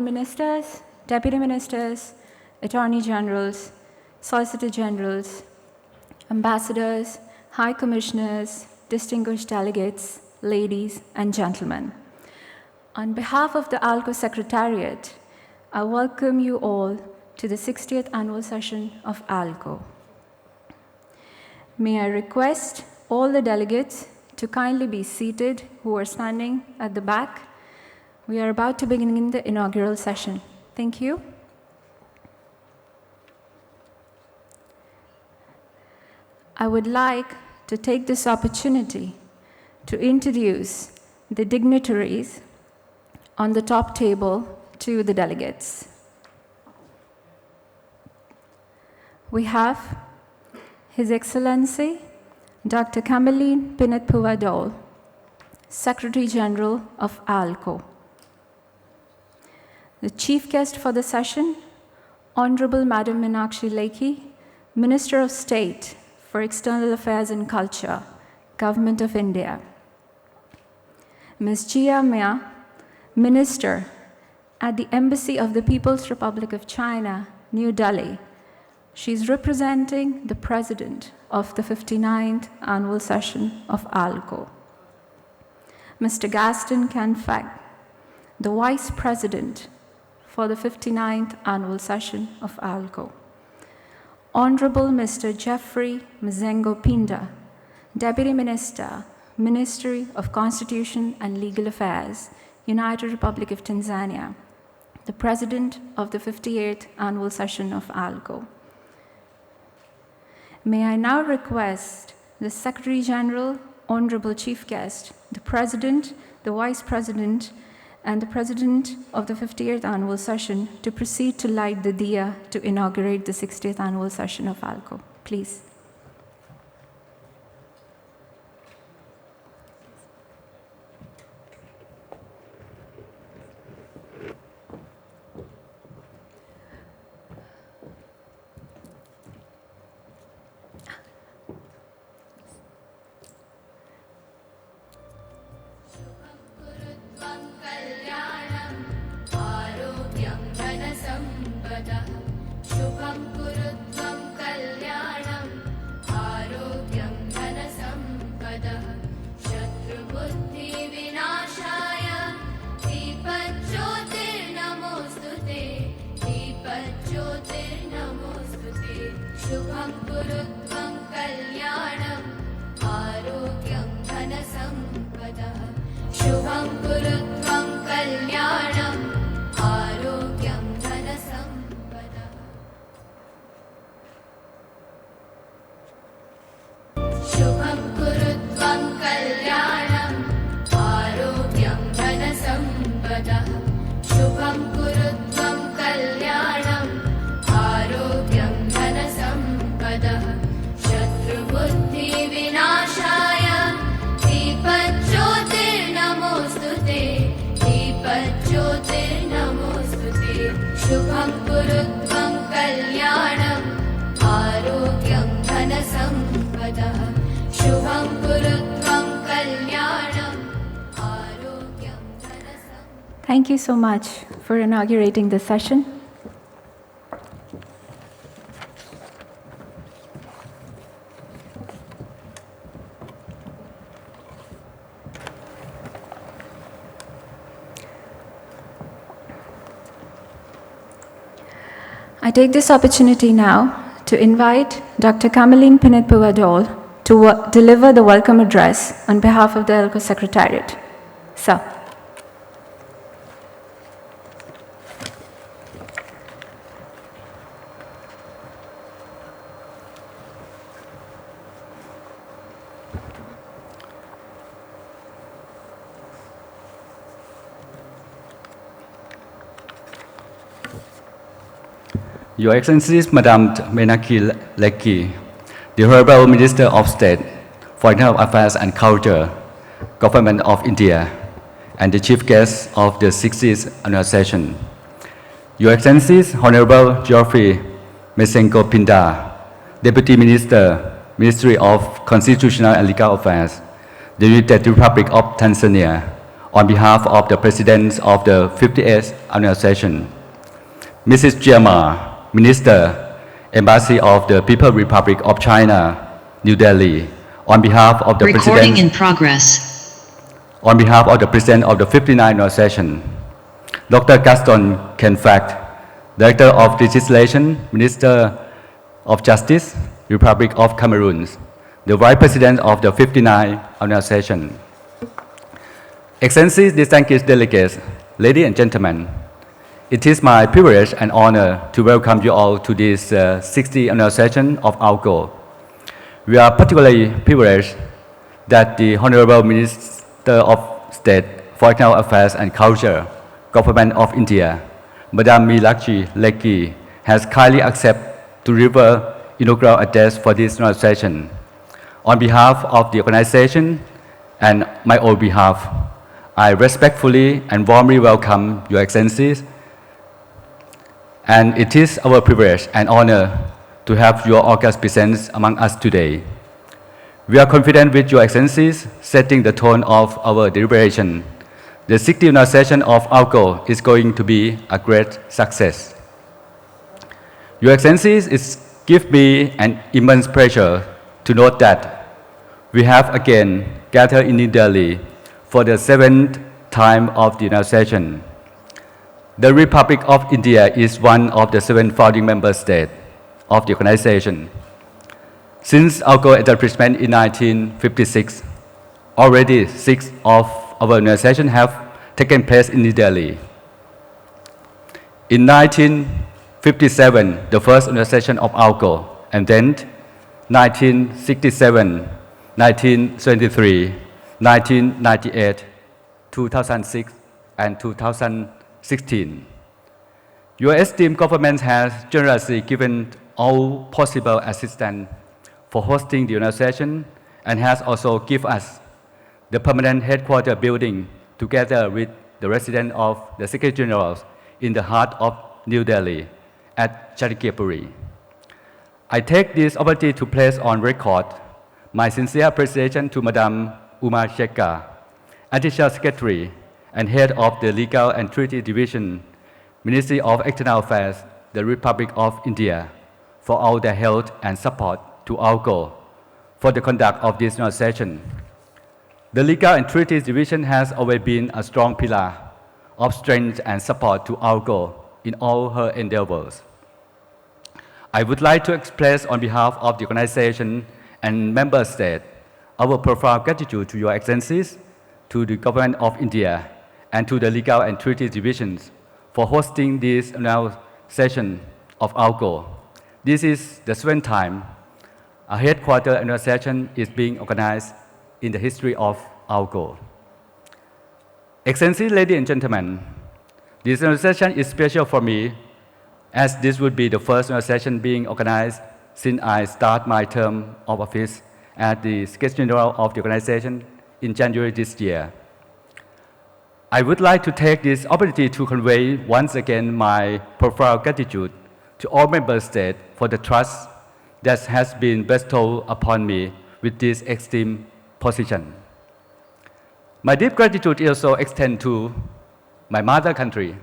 Ministers, Deputy Ministers, Attorney Generals, Solicitor Generals, Ambassadors, High Commissioners, distinguished delegates, ladies and gentlemen. On behalf of the ALCO Secretariat, I welcome you all to the 60th annual session of ALCO. May I request all the delegates to kindly be seated who are standing at the back. We are about to begin the inaugural session. Thank you. I would like to take this opportunity to introduce the dignitaries on the top table to the delegates. We have His Excellency Dr. Kamalin Pinat-Puwadol, Secretary General of ALCO. The chief guest for the session, Honorable Madam Meenakshi Lekhi, Minister of State for External Affairs and Culture, Government of India. Ms. Jia Mia, Minister at the Embassy of the People's Republic of China, New Delhi. She's representing the President of the 59th Annual Session of ALCO. Mr. Gaston Canfag, the Vice President for the 59th Annual Session of ALCO. Honorable Mr. Jeffrey Mzengo Pinda, Deputy Minister, Ministry of Constitution and Legal Affairs, United Republic of Tanzania, the President of the 58th Annual Session of ALCO. May I now request the Secretary General, Honorable Chief Guest, the President, the Vice President, and the President of the 58th Annual Session to proceed to light the diya to inaugurate the 60th Annual Session of ALCO. Please. Thank you so much for inaugurating the session. I take this opportunity now to invite Dr. Kamalin Pinat-Puwadol to deliver the welcome address on behalf of the ALCO Secretariat. Sir. Your Excellencies, Madam Meenakshi Lekhi, the Honorable Minister of State for Internal Affairs and Culture, Government of India, and the Chief Guest of the 60th Annual Session. Your Excellencies, Honorable Geoffrey Mzengo Pinda, Deputy Minister, Ministry of Constitutional and Legal Affairs, the United Republic of Tanzania, on behalf of the President of the 58th Annual Session, Mrs. Jiama, Minister, Embassy of the People's Republic of China, New Delhi, on behalf of the Recording in progress. On behalf of the President of the 59th Annual Session, Dr. Gaston Kenfact, Director of Legislation, Minister of Justice, Republic of Cameroon, the Vice President of the 59th Annual Session. Excellencies, distinguished delegates, ladies and gentlemen, it is my privilege and honor to welcome you all to this 60th Annual Session of ALCO. We are particularly privileged that the Honorable Minister of State for External Affairs and Culture, Government of India, Madam Meenakshi Lekhi, has kindly accepted to deliver inaugural address for this annual session. On behalf of the organization and my own behalf, I respectfully and warmly welcome Your Excellencies, and it is our privilege and honor to have your august presence among us today. We are confident with Your Excellencies setting the tone of our deliberation. The 60th annual session of ALCO is going to be a great success. Your Excellencies, it gives me an immense pleasure to note that we have again gathered in New Delhi for the 7th time of the annual session. The Republic of India is one of the 7 founding member states of the organization. Since ALCO establishment in 1956, already 6 of our annual sessions have taken place in New Delhi. In 1957, the first annual session of ALCO, and then 1967, 1973, 1998, 2006, and 2016. Your esteemed government has generously given all possible assistance for hosting the annual session and has also given us the permanent headquarters building together with the residence of the Secretary General in the heart of New Delhi at Charikapuri. I take this opportunity to place on record my sincere appreciation to Madam Uma Shekar, Additional Secretary and Head of the Legal and Treaty Division, Ministry of External Affairs, the Republic of India, for all their help and support to ALCO for the conduct of this annual session. The Legal and Treaties Division has always been a strong pillar of strength and support to ALCO in all her endeavors. I would like to express on behalf of the organization and member states our profound gratitude to Your Excellencies, to the Government of India, and to the Legal and Treaties Divisions for hosting this annual session of ALCO. This is the 7th time a headquarter annual session is being organized in the history of ALCO. Excellencies, ladies and gentlemen, this annual session is special for me as this would be the first annual session being organized since I start my term of office as the Secretary General of the organization in January this year. I would like to take this opportunity to convey once again my profound gratitude to all member states for the trust that has been bestowed upon me with this esteemed position. My deep gratitude also extends to my mother country,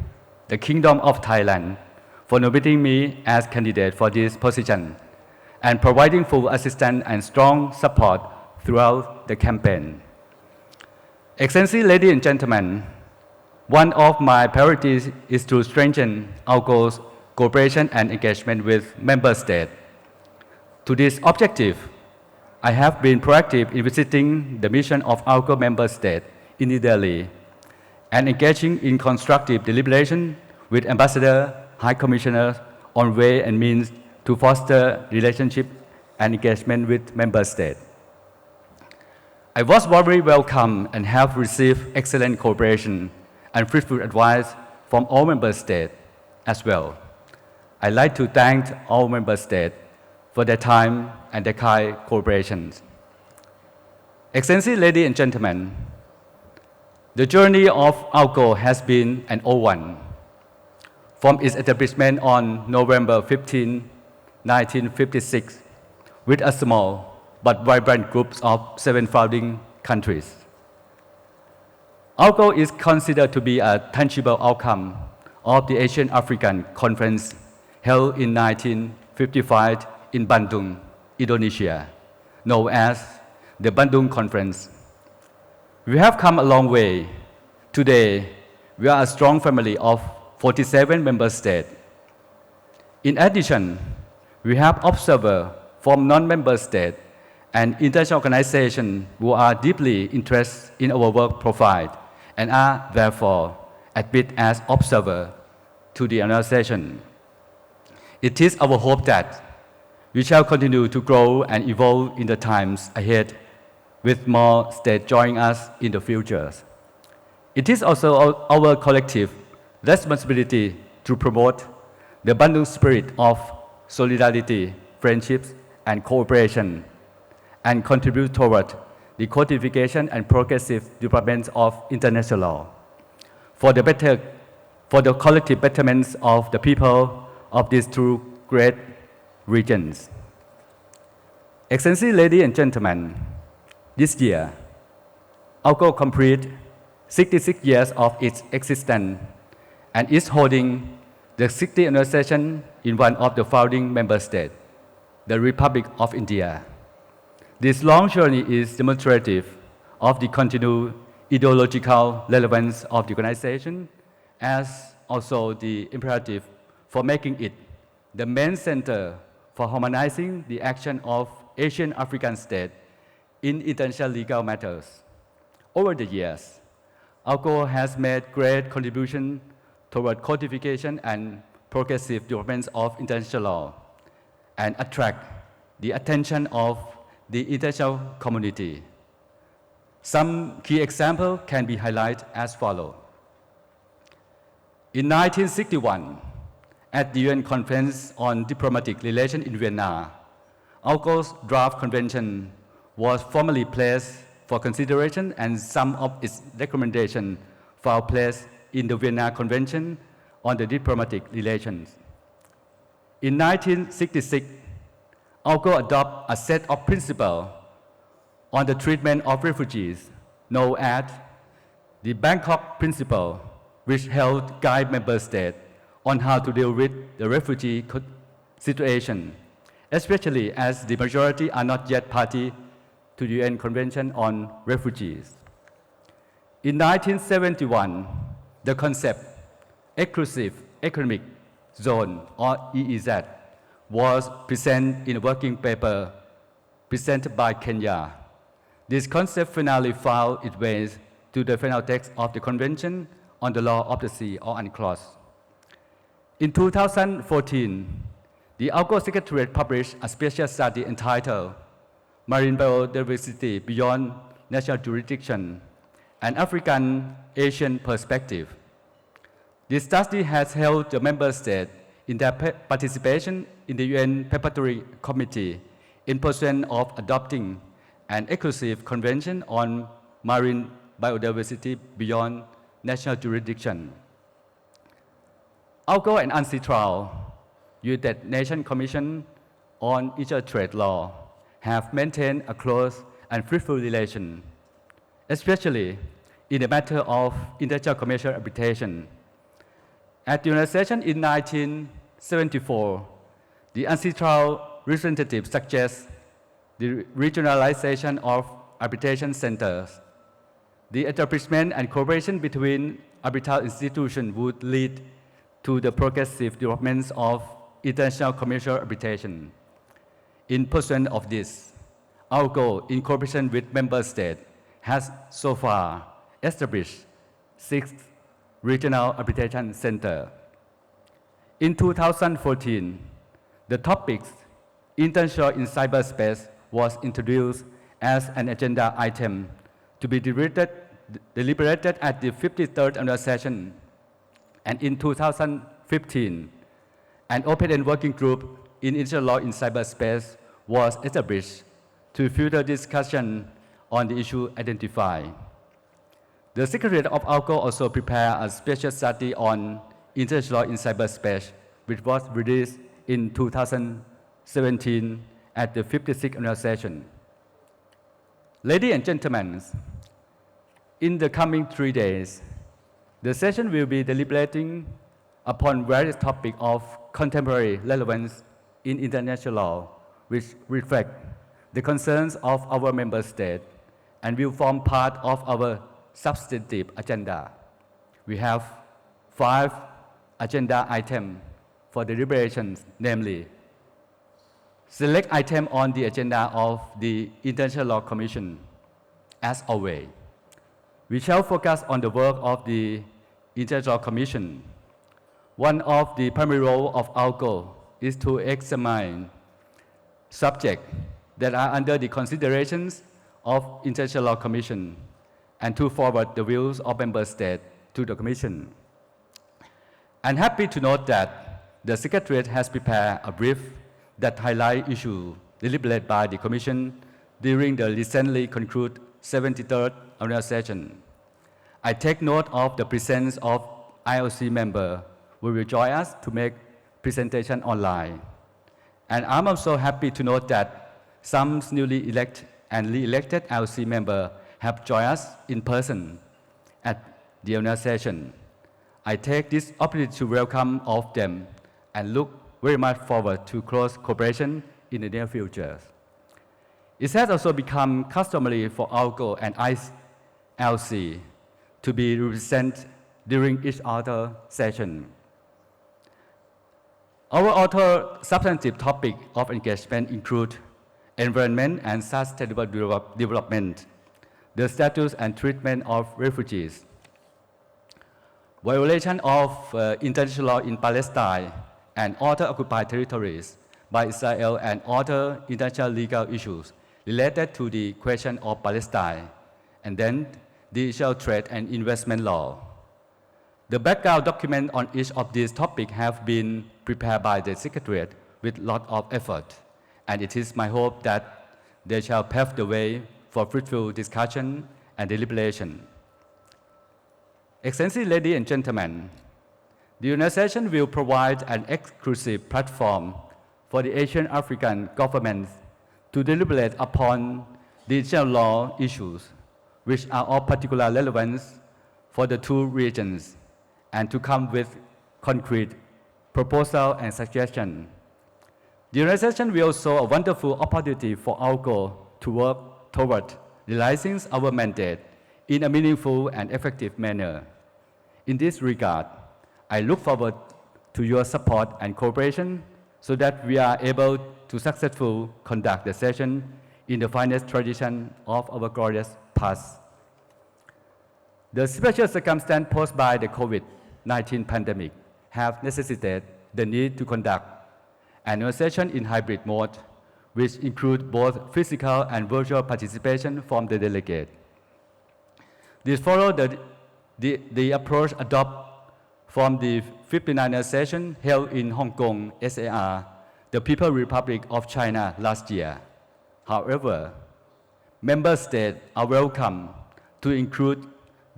the Kingdom of Thailand, for nominating me as candidate for this position and providing full assistance and strong support throughout the campaign. Excellencies, ladies and gentlemen, one of my priorities is to strengthen ALCO's cooperation and engagement with member states. To this objective, I have been proactive in visiting the mission of ALCO member states in New Delhi and engaging in constructive deliberation with Ambassador, High Commissioner on ways and means to foster relationship and engagement with member states. I was warmly welcomed and have received excellent cooperation and fruitful advice from all member states as well. I'd like to thank all member states for their time and their kind cooperation. Excellencies, ladies and gentlemen, the journey of ALCO has been an old one. From its establishment on November 15, 1956, with a small but vibrant group of 7 founding countries. Our goal is considered to be a tangible outcome of the Asian African Conference held in 1955 in Bandung, Indonesia, known as the Bandung Conference. We have come a long way. Today, we are a strong family of 47 member states. In addition, we have observers from non-member states and international organizations who are deeply interested in our work profile and are therefore admitted as observers to the organization. It is our hope that we shall continue to grow and evolve in the times ahead with more states joining us in the future. It is also our collective responsibility to promote the Bandung spirit of solidarity, friendships, and cooperation, and contribute toward the codification and progressive development of international law for the collective betterment of the people of these two great regions. Excellency, ladies and gentlemen, this year, ALCO completes 66 years of its existence and is holding the 60th anniversary in one of the founding member states, the Republic of India. This long journey is demonstrative of the continued ideological relevance of the organization, as also the imperative for making it the main center for harmonizing the action of Asian African states in international legal matters. Over the years, ALCO has made great contribution toward codification and progressive development of international law and attract the attention of the international community. Some key examples can be highlighted as follows. In 1961, at the UN Conference on Diplomatic Relations in Vienna, ALCO's draft convention was formally placed for consideration, and some of its recommendations found place in the Vienna Convention on the Diplomatic Relations. In 1966, ALCO adopted a set of principles on the treatment of refugees, known as the Bangkok Principle, which helped guide member states on how to deal with the refugee situation, especially as the majority are not yet party to the UN Convention on Refugees. In 1971, the concept Exclusive Economic Zone, or EEZ, was presented in a working paper presented by Kenya. This concept finally found its way to the final text of the Convention on the Law of the Sea, or UNCLOS. In 2014, the ALCO Secretariat published a special study entitled Marine Biodiversity Beyond National Jurisdiction, an African-Asian Perspective. This study has held the member states in their participation in the UN Preparatory Committee in pursuit of adopting an exclusive convention on marine biodiversity beyond national jurisdiction. ALCO and UNCITRAL, United Nations Commission on International Law, have maintained a close and fruitful relation, especially in the matter of international commercial arbitration. At the organization in 1974, the UNCITRAL representative suggests the regionalization of arbitration centers. The establishment and cooperation between arbitral institutions would lead to the progressive development of international commercial arbitration. In pursuit of this, ALCO, in cooperation with member states, has so far established 6 regional arbitration centers. In 2014, the topic International in Cyberspace was introduced as an agenda item to be deliberated at the 53rd annual session. And in 2015, an open-end working group in international law in cyberspace was established to further discussion on the issue identified. The Secretariat of ALCO also prepared a special study on international law in cyberspace, which was released in 2017 at the 56th annual session. Ladies and gentlemen, In the coming 3 days, the session will be deliberating upon various topics of contemporary relevance in international law, which reflect the concerns of our member states and will form part of our substantive agenda. We have 5 agenda items for deliberations, namely, select item on the agenda of the International Law Commission. As always, we shall focus on the work of the International Law Commission. One of the primary roles of our goal is to examine subjects that are under the considerations of International Law Commission and to forward the views of member states to the Commission. I'm happy to note that the Secretariat has prepared a brief that highlights issues deliberated by the Commission during the recently concluded 73rd annual session. I take note of the presence of ILC members who will join us to make presentation online. And I'm also happy to note that some newly elected and re-elected ILC members have joined us in person at the annual session. I take this opportunity to welcome all of them and look very much forward to close cooperation in the near future. It has also become customary for ALCO and ILC to be represented during each other session. Our other substantive topic of engagement include environment and sustainable development, the status and treatment of refugees, violation of international law in Palestine and other occupied territories by Israel and other international legal issues related to the question of Palestine, and then the Israel trade and investment law. The background document on each of these topics have been prepared by the Secretariat with a lot of effort, and it is my hope that they shall pave the way for fruitful discussion and deliberation. Excellency, ladies and gentlemen, the organization will provide an exclusive platform for the Asian African governments to deliberate upon the international law issues, which are of particular relevance for the two regions, and to come with concrete proposals and suggestions. The organization will also a wonderful opportunity for our goal to work toward realizing our mandate in a meaningful and effective manner. In this regard, I look forward to your support and cooperation so that we are able to successfully conduct the session in the finest tradition of our glorious past. The special circumstances posed by the COVID-19 pandemic have necessitated the need to conduct annual session in hybrid mode, which include both physical and virtual participation from the delegate. This follows the approach adopted from the 59th session held in Hong Kong, SAR, the People's Republic of China last year. However, member states are welcome to include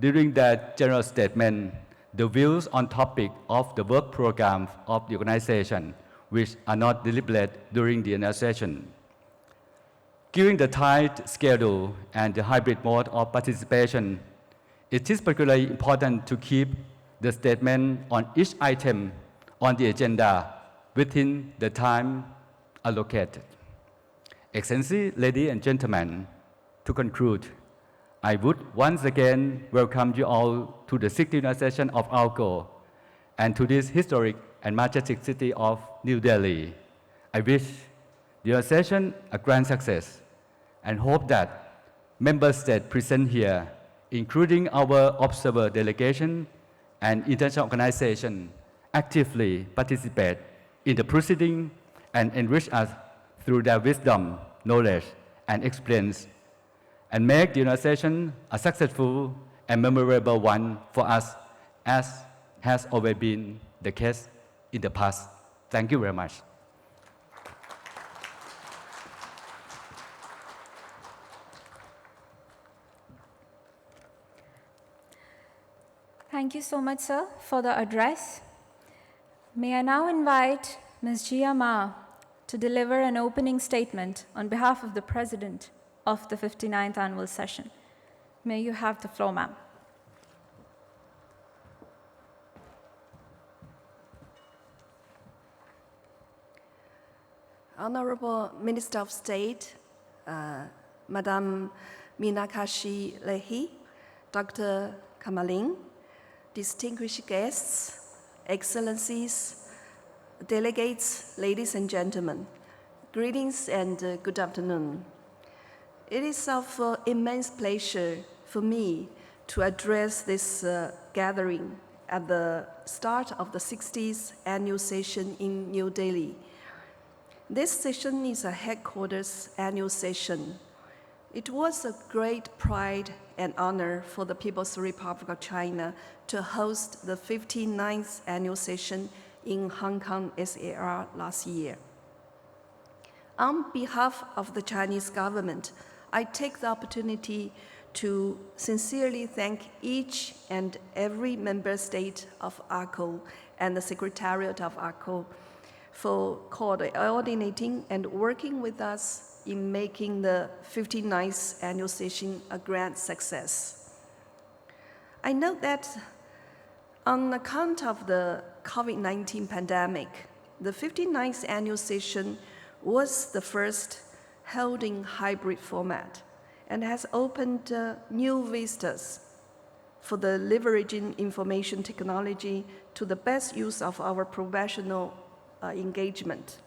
during their general statement the views on topic of the work program of the organization, which are not deliberated during the annual session. Given the tight schedule and the hybrid mode of participation, it is particularly important to keep the statement on each item on the agenda within the time allocated. Excellency, ladies and gentlemen, to conclude, I would once again welcome you all to the 16th session of ALCO and to this historic and majestic city of New Delhi. I wish your session a grand success and hope that member states present here, including our observer delegation and international organization, actively participate in the proceeding and enrich us through their wisdom, knowledge, and experience, and make the organization a successful and memorable one for us, as has always been the case in the past. Thank you very much. Thank you so much, sir, for the address. May I now invite Ms. Jia Ma to deliver an opening statement on behalf of the President of the 59th Annual Session. May you have the floor, ma'am. Honorable Minister of State, Madam Meenakshi Leahy, Dr. Kamaling, distinguished guests, excellencies, delegates, ladies and gentlemen, greetings and good afternoon. It is of immense pleasure for me to address this gathering at the start of the 60th annual session in New Delhi. This session is a headquarters annual session. It was a great pride and honor for the People's Republic of China to host the 59th annual session in Hong Kong, SAR last year. On behalf of the Chinese government, I take the opportunity to sincerely thank each and every member state of ARCO and the Secretariat of ARCO for coordinating and working with us in making the 59th annual session a grand success. I note that on account of the COVID-19 pandemic, the 59th annual session was the first held in hybrid format and has opened new vistas for the leveraging information technology to the best use of our professional engagement.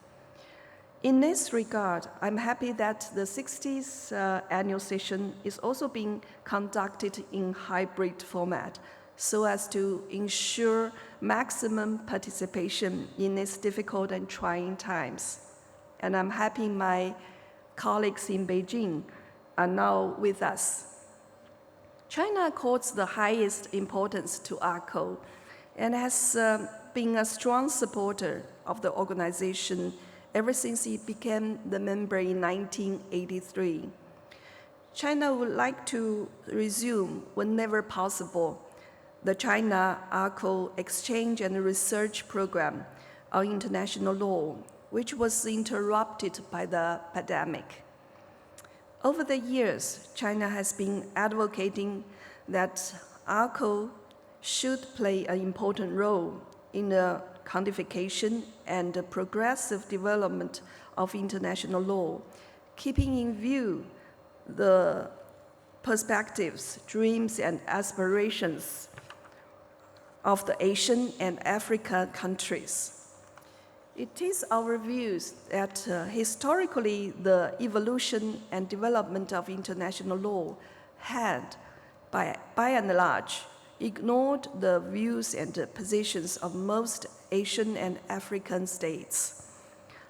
In this regard, I'm happy that the 60th annual session is also being conducted in hybrid format so as to ensure maximum participation in these difficult and trying times. And I'm happy my colleagues in Beijing are now with us. China accords the highest importance to ARCO and has been a strong supporter of the organization ever since it became the member in 1983. China would like to resume, whenever possible, the China-ARCO Exchange and Research Program on international law, which was interrupted by the pandemic. Over the years, China has been advocating that ARCO should play an important role in the codification and the progressive development of international law, keeping in view the perspectives, dreams, and aspirations of the Asian and African countries. It is our views that historically the evolution and development of international law had, by and large, ignored the views and positions of most Asian and African states.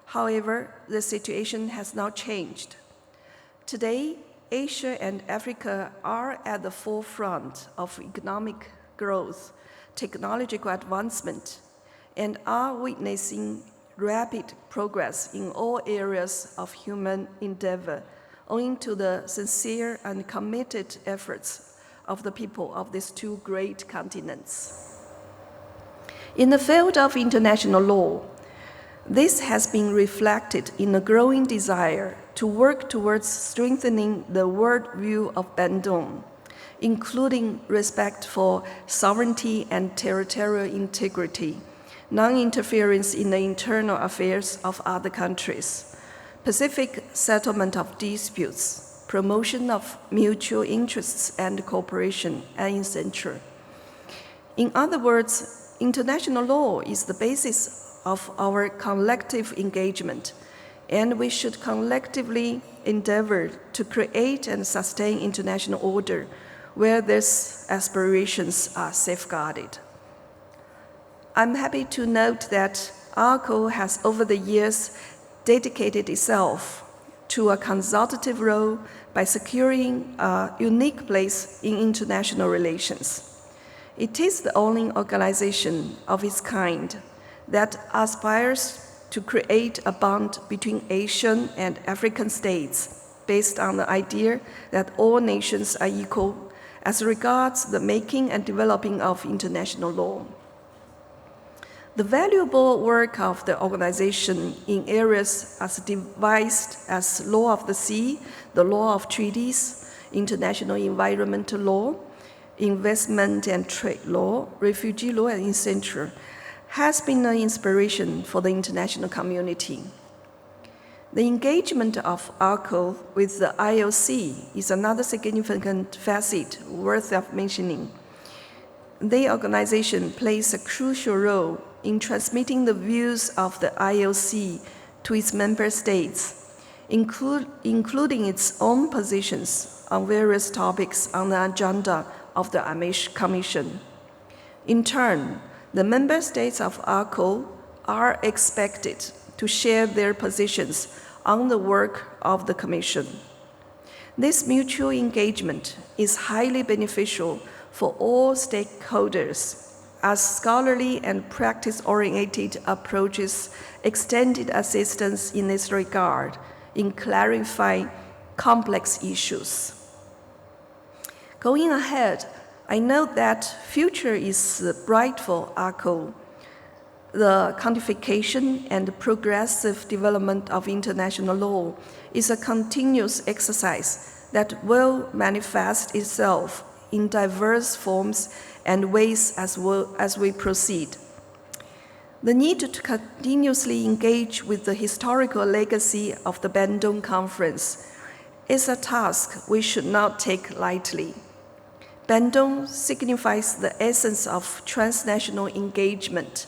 However, the situation has now changed. Today, Asia and Africa are at the forefront of economic growth, technological advancement, and are witnessing rapid progress in all areas of human endeavor, owing to the sincere and committed efforts of the people of these two great continents. In the field of international law, this has been reflected in a growing desire to work towards strengthening the worldview of Bandung, including respect for sovereignty and territorial integrity, non-interference in the internal affairs of other countries, pacific settlement of disputes, promotion of mutual interests and cooperation, and etc. In other words, international law is the basis of our collective engagement, and we should collectively endeavor to create and sustain international order where these aspirations are safeguarded. I'm happy to note that ARCO has over the years dedicated itself to a consultative role by securing a unique place in international relations. It is the only organization of its kind that aspires to create a bond between Asian and African states based on the idea that all nations are equal as regards the making and developing of international law. The valuable work of the organization in areas as diverse as law of the sea, the law of treaties, international environmental law, investment and trade law, refugee law, and etc., has been an inspiration for the international community. The engagement of ARCO with the IOC is another significant facet worth of mentioning. The organization plays a crucial role in transmitting the views of the IOC to its member states, including its own positions on various topics on the agenda of the Amish Commission. In turn, the member states of ARCO are expected to share their positions on the work of the Commission. This mutual engagement is highly beneficial for all stakeholders, as scholarly and practice-oriented approaches extended assistance in this regard in clarifying complex issues. Going ahead, I note that future is bright for ARCO. The codification and progressive development of international law is a continuous exercise that will manifest itself in diverse forms and ways as we proceed. The need to continuously engage with the historical legacy of the Bandung Conference is a task we should not take lightly. Bandung signifies the essence of transnational engagement,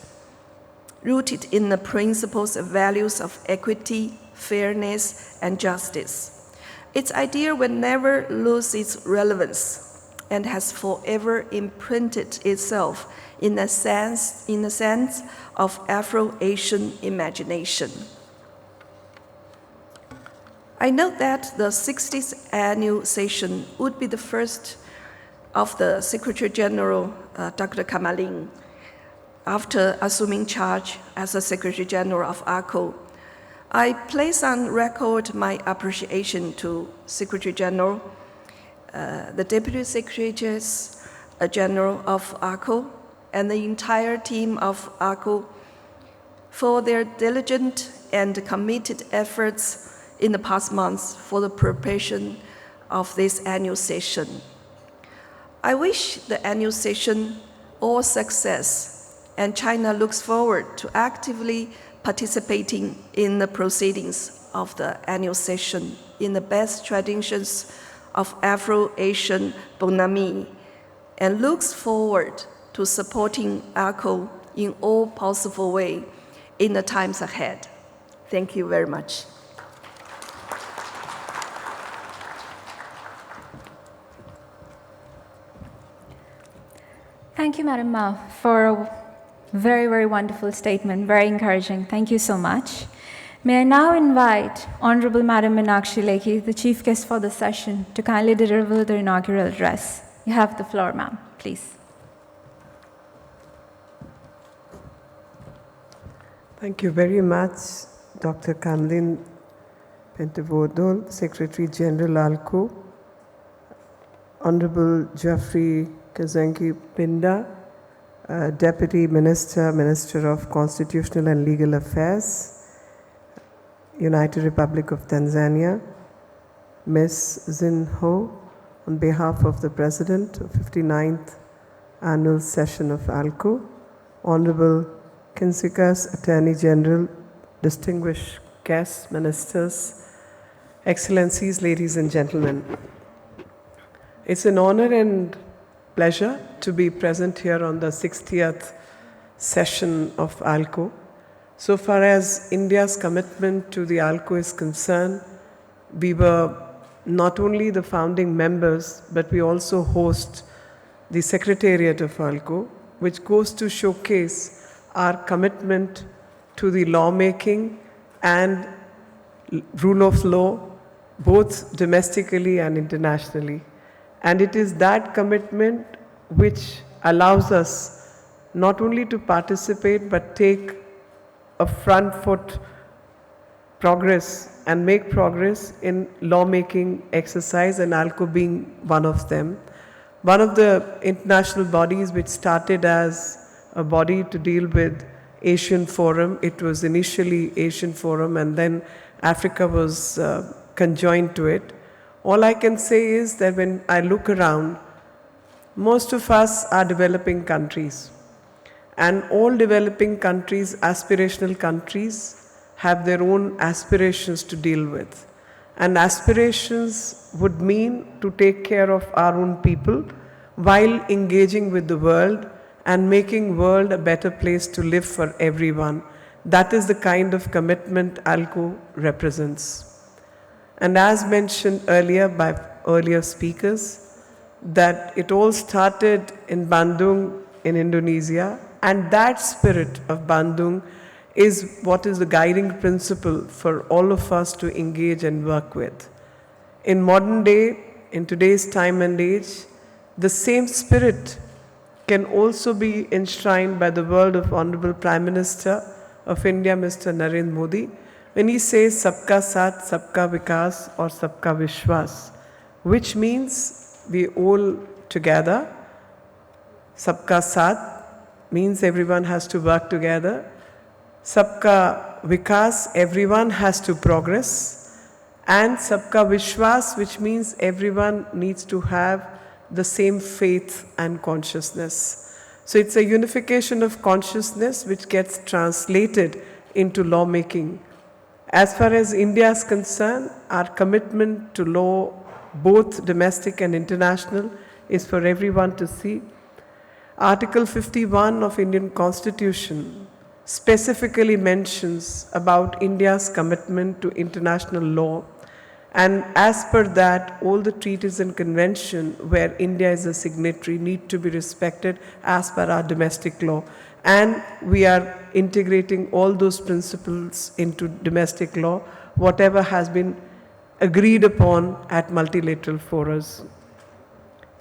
rooted in the principles and values of equity, fairness, and justice. Its idea will never lose its relevance and has forever imprinted itself in the sense of Afro-Asian imagination. I note that the 60th annual session would be the first of the Secretary General, Dr. Kamalin, after assuming charge as the Secretary General of ARCO. I place on record my appreciation to Secretary General, the Deputy Secretary General of ARCO, and the entire team of ARCO for their diligent and committed efforts in the past months for the preparation of this annual session. I wish the annual session all success, and China looks forward to actively participating in the proceedings of the annual session in the best traditions of Afro-Asian bonhomie, and looks forward to supporting ARCO in all possible ways in the times ahead. Thank you very much. Thank you, Madam Mao, for a very, very wonderful statement, very encouraging. Thank you so much. May I now invite Honorable Madam Meenakshi Lekhi, the chief guest for the session, to kindly deliver the inaugural address. You have the floor, ma'am, please. Thank you very much, Dr. Kamlin Pentevodol, Secretary General ALCO, Honorable Geoffrey Kazangi Pinda, Deputy Minister, Minister of Constitutional and Legal Affairs, United Republic of Tanzania, Ms. Zin Ho, on behalf of the President of 59th Annual Session of ALCO, Honorable Kinsikas Attorney General, distinguished guests, ministers, excellencies, ladies and gentlemen. It's an honor and pleasure to be present here on the 60th session of ALCO. So far as India's commitment to the ALCO is concerned, we were not only the founding members, but we also host the Secretariat of ALCO, which goes to showcase our commitment to the lawmaking and rule of law, both domestically and internationally. And it is that commitment which allows us not only to participate, but take a front foot progress and make progress in lawmaking exercise, and ALCO being one of them. One of the international bodies which started as a body to deal with Asian Forum. It was initially Asian Forum, and then Africa was conjoined to it. All I can say is that when I look around, most of us are developing countries. And all developing countries, aspirational countries, have their own aspirations to deal with. And aspirations would mean to take care of our own people while engaging with the world and making world a better place to live for everyone. That is the kind of commitment ALCO represents. And as mentioned earlier by earlier speakers, that it all started in Bandung in Indonesia, and that spirit of Bandung is what is the guiding principle for all of us to engage and work with. In modern day, in today's time and age, the same spirit can also be enshrined by the word of Honorable Prime Minister of India, Mr. Narendra Modi, when he says Sabka Saath, Sabka Vikas or Sabka Vishwas, which means we all together. Sabka Saath means everyone has to work together. Sabka Vikas, everyone has to progress. And Sabka Vishwas, which means everyone needs to have the same faith and consciousness. So it's a unification of consciousness which gets translated into lawmaking. As far as India is concerned, our commitment to law, both domestic and international, is for everyone to see. Article 51 of Indian Constitution specifically mentions about India's commitment to international law, and as per that, all the treaties and convention where India is a signatory need to be respected as per our domestic law. And we are integrating all those principles into domestic law, whatever has been agreed upon at multilateral forums,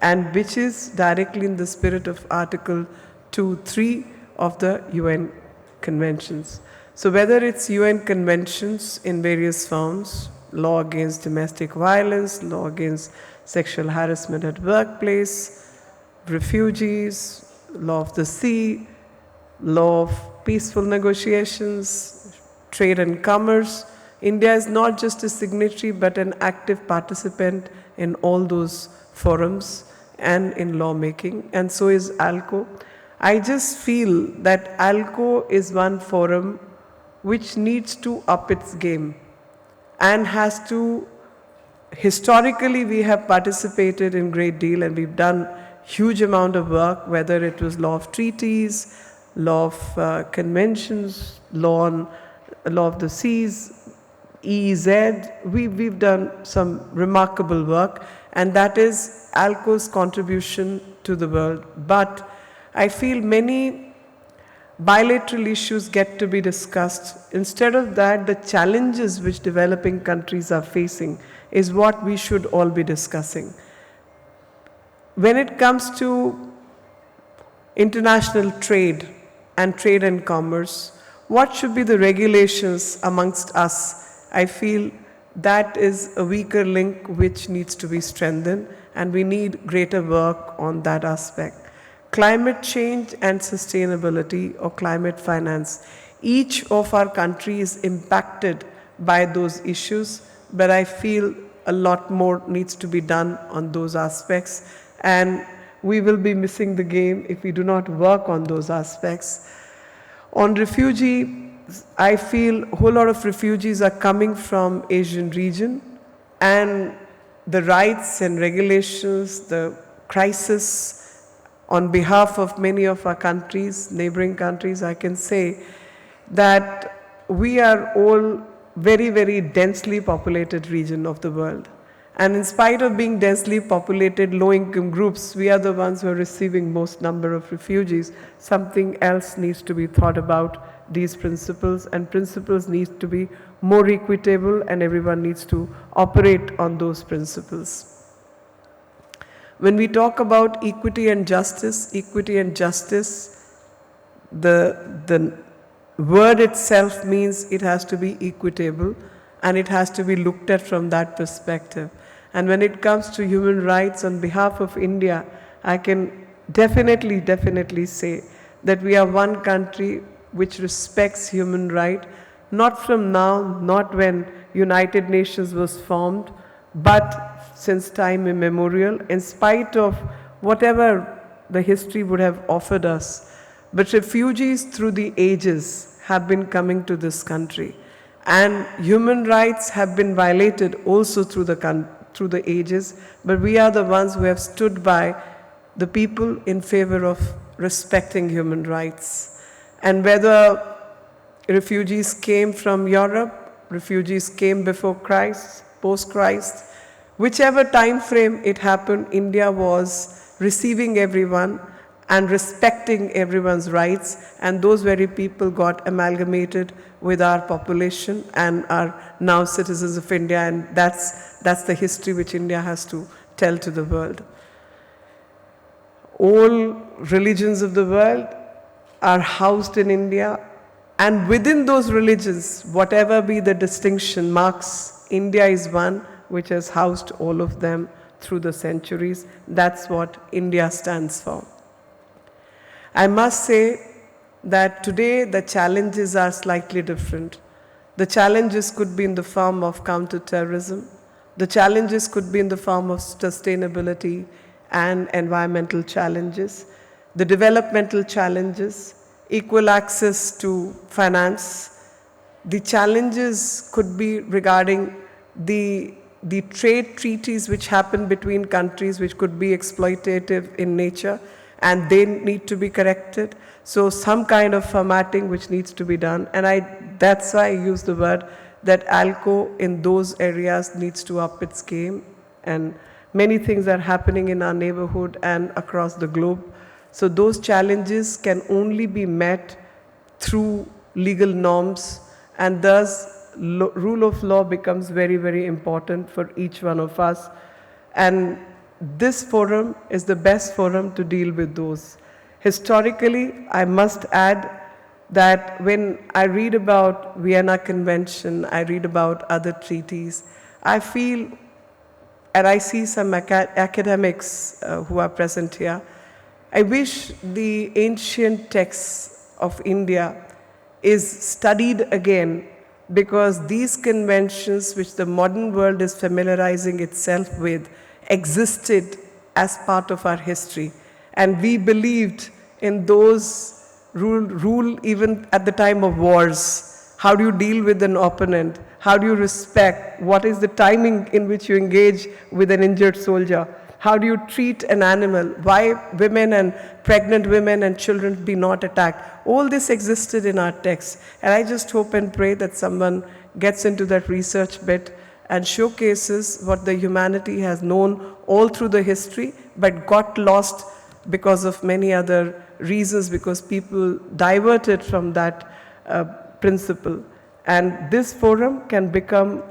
and which is directly in the spirit of Article 2.3 of the UN conventions. So whether it's UN conventions in various forms, law against domestic violence, law against sexual harassment at workplace, refugees, law of the sea, law of peaceful negotiations, trade and commerce, India is not just a signatory but an active participant in all those forums and in lawmaking, and so is ALCO. I just feel that ALCO is one forum which needs to up its game and has to, historically we have participated in great deal and we've done huge amount of work, whether it was law of treaties, law of conventions, law of the seas, EEZ, we've done some remarkable work, and that is ALCO's contribution to the world. But I feel many bilateral issues get to be discussed. Instead of that, the challenges which developing countries are facing is what we should all be discussing. When it comes to international trade and commerce, what should be the regulations amongst us? I feel that is a weaker link which needs to be strengthened, and we need greater work on that aspect. Climate change and sustainability or climate finance. Each of our countries is impacted by those issues, but I feel a lot more needs to be done on those aspects, and we will be missing the game if we do not work on those aspects. On refugee, I feel a whole lot of refugees are coming from Asian region, and the rights and regulations, the crisis on behalf of many of our countries, neighboring countries, I can say that we are all very, very densely populated region of the world. And in spite of being densely populated, low-income groups, we are the ones who are receiving most number of refugees. Something else needs to be thought about these principles, and principles need to be more equitable, and everyone needs to operate on those principles. When we talk about equity and justice, the word itself means it has to be equitable and it has to be looked at from that perspective. And when it comes to human rights on behalf of India, I can definitely say that we are one country which respects human rights, not from now, not when United Nations was formed, but since time immemorial, in spite of whatever the history would have offered us. But refugees through the ages have been coming to this country. And human rights have been violated also through the ages, but we are the ones who have stood by the people in favor of respecting human rights. And whether refugees came from Europe, refugees came before Christ, post-Christ, whichever time frame it happened, India was receiving everyone and respecting everyone's rights, and those very people got amalgamated with our population and are now citizens of India, and that's the history which India has to tell to the world. All religions of the world are housed in India, and within those religions, whatever be the distinction marks, India is one which has housed all of them through the centuries. That's what India stands for. I must say that today the challenges are slightly different. The challenges could be in the form of counter-terrorism. The challenges could be in the form of sustainability and environmental challenges. The developmental challenges, equal access to finance. The challenges could be regarding the trade treaties which happen between countries which could be exploitative in nature, and they need to be corrected. So some kind of formatting which needs to be done. And that's why I use the word that ALCO in those areas needs to up its game. And many things are happening in our neighborhood and across the globe. So those challenges can only be met through legal norms, and thus rule of law becomes very, very important for each one of us. And this forum is the best forum to deal with those. Historically, I must add that when I read about Vienna Convention, I read about other treaties, I feel, and I see some academics who are present here, I wish the ancient texts of India is studied again, because these conventions which the modern world is familiarizing itself with existed as part of our history. And we believed in those rule even at the time of wars. How do you deal with an opponent? How do you respect? What is the timing in which you engage with an injured soldier? How do you treat an animal? Why women and pregnant women and children be not attacked? All this existed in our text. And I just hope and pray that someone gets into that research bit and showcases what the humanity has known all through the history, but got lost because of many other reasons, because people diverted from that principle. And this forum can become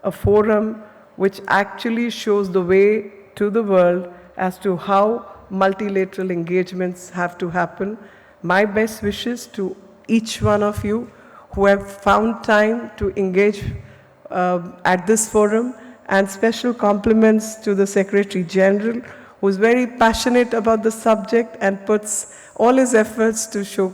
a forum which actually shows the way to the world as to how multilateral engagements have to happen. My best wishes to each one of you who have found time to engage at this forum, and special compliments to the Secretary General, who is very passionate about the subject and puts all his efforts to show,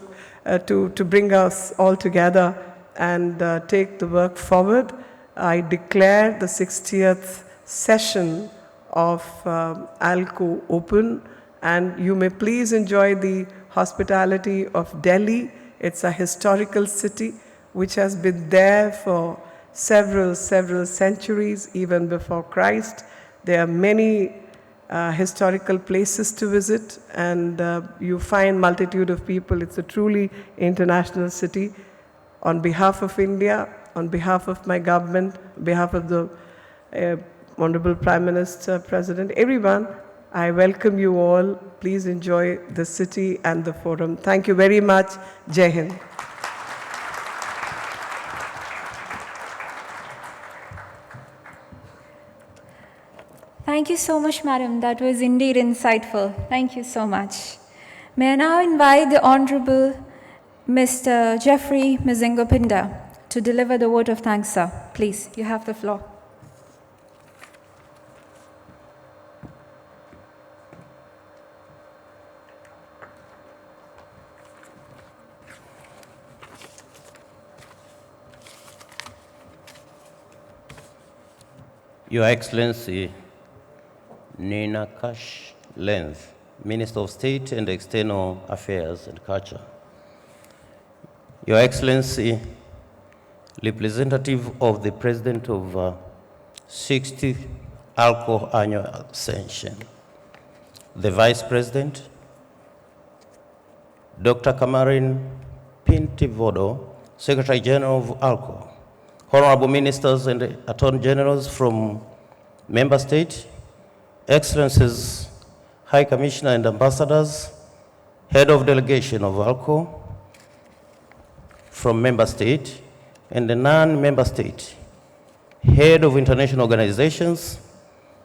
to bring us all together and take the work forward. I declare the 60th session of ALCO open, and you may please enjoy the hospitality of Delhi. It's a historical city which has been there for several centuries, even before Christ. There are many historical places to visit, and you find multitude of people. It's a truly international city. On behalf of India, on behalf of my government, on behalf of the Honorable Prime Minister, President, everyone, I welcome you all. Please enjoy the city and the forum. Thank you very much. Jai Hind. Thank you so much, Madam. That was indeed insightful. Thank you so much. May I now invite the Honorable Mr. Jeffrey Mizengo Pinda to deliver the vote of thanks, sir. Please, you have the floor. Your Excellency, Ninakash Lenz, Minister of State and External Affairs and Culture. Your Excellency, representative of the President of 60th ALCO Annual Session, the Vice President, Dr. Kamarin Pintivodo, Secretary General of ALCO, Honorable Ministers and Attorney Generals from Member States, Excellencies, High Commissioner and Ambassadors, Head of Delegation of ALCO from Member State and the non-Member State, Head of International Organizations,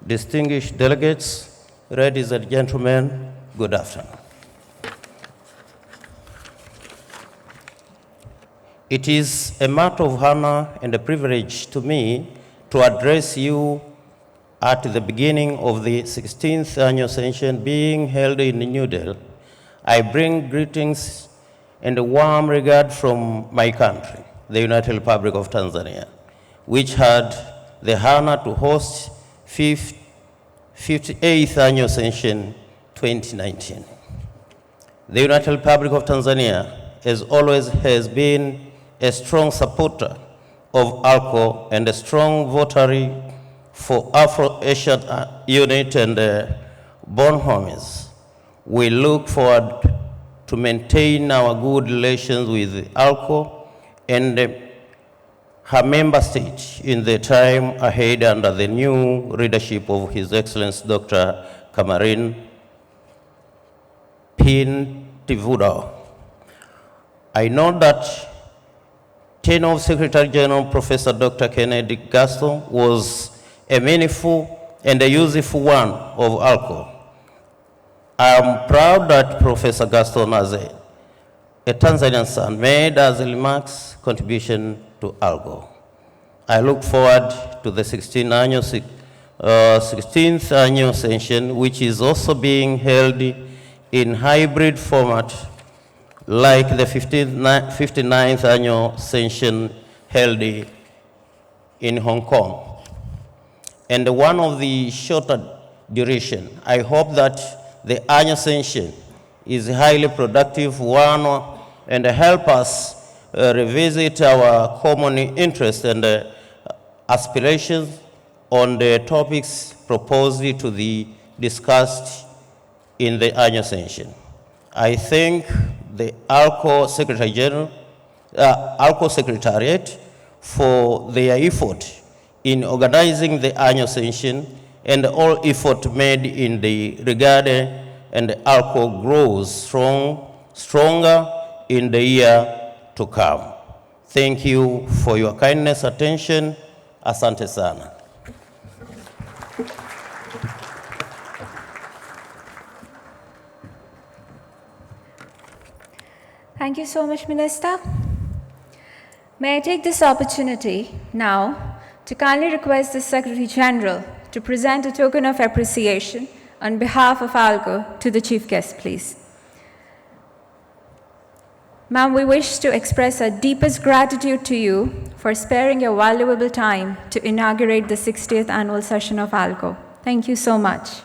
distinguished delegates, ladies and gentlemen, good afternoon. It is a matter of honor and a privilege to me to address you at the beginning of the 16th annual session being held in New Delhi. I bring greetings and a warm regard from my country, the United Republic of Tanzania, which had the honor to host 58th annual session 2019. The United Republic of Tanzania, as always, has been a strong supporter of ALCO and a strong votary for Afro-Asian unit and born homies. We look forward to maintain our good relations with ALCO and her member state in the time ahead under the new leadership of His Excellency Dr. Kamarin Pintivodo. I know that tenure of Secretary General Professor Dr. Kennedy Gaston was a meaningful and a useful one of ALCO. I am proud that Professor Gaston, as a Tanzanian son, made as a remarks contribution to ALCO. I look forward to the 16th annual session, which is also being held in hybrid format like the 59th annual session held in Hong Kong. And one of the shorter duration. I hope that the annual session is a highly productive one and help us revisit our common interests and aspirations on the topics proposed to be discussed in the annual session. I thank the ALCO Secretary General, ALCO Secretariat for their effort in organizing the annual session and all effort made in the regard, and ALCO grows stronger in the year to come. Thank you for your kindness, attention. Asante sana. Thank you so much, Minister. May I take this opportunity now to kindly request the Secretary General to present a token of appreciation on behalf of ALCO to the Chief Guest, please. Ma'am, we wish to express our deepest gratitude to you for sparing your valuable time to inaugurate the 60th annual session of ALCO. Thank you so much.